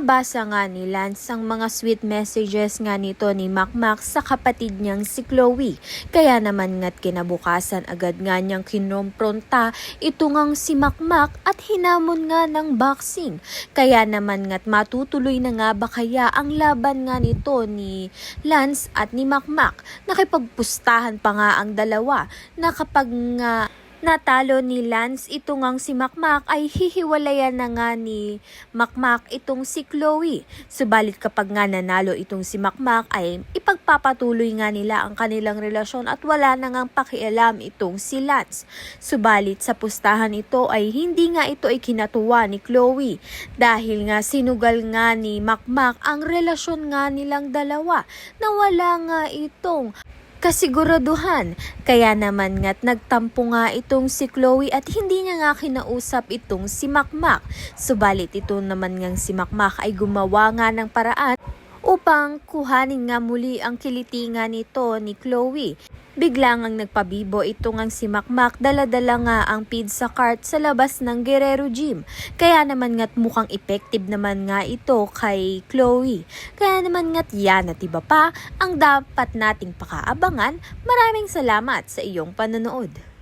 Nabasa nga ni Lance ang mga sweet messages nga nito ni Makmak sa kapatid niyang si Chloe. Kaya naman nga't kinabukasan agad nga niyang kinompronta ito ngang si Makmak at hinamon nga ng boxing. Kaya naman nga't matutuloy na nga ba kaya ang laban nga nito ni Lance at ni Makmak. Nakipagpustahan pa nga ang dalawa na kapag nga natalo ni Lance ito ngang si Makmak ay hihiwalayan na nga ni Makmak itong si Chloe. Subalit kapag nga nanalo itong si Makmak ay ipagpapatuloy nga nila ang kanilang relasyon at wala na ngang pakialam itong si Lance. Subalit sa pustahan ito ay hindi nga ito ay kinatuwa ni Chloe dahil nga sinugal nga ni Makmak ang relasyon nga nilang dalawa na wala nga itong kasiguraduhan. Kaya naman nga't nagtampo nga itong si Chloe at hindi niya nga kinausap itong si Makmak. Subalit ito naman ngang si Makmak ay gumawa nga ng paraan upang kuhanin nga muli ang kiliti nga nito ni Chloe. Biglang ang nagpabibo ito ngang si Makmak, dala-dala nga ang pizza cart sa labas ng Guerrero Gym. Kaya naman nga't mukhang effective naman nga ito kay Chloe. Kaya naman nga't yan at iba pa ang dapat nating pakaabangan. Maraming salamat sa iyong panonood.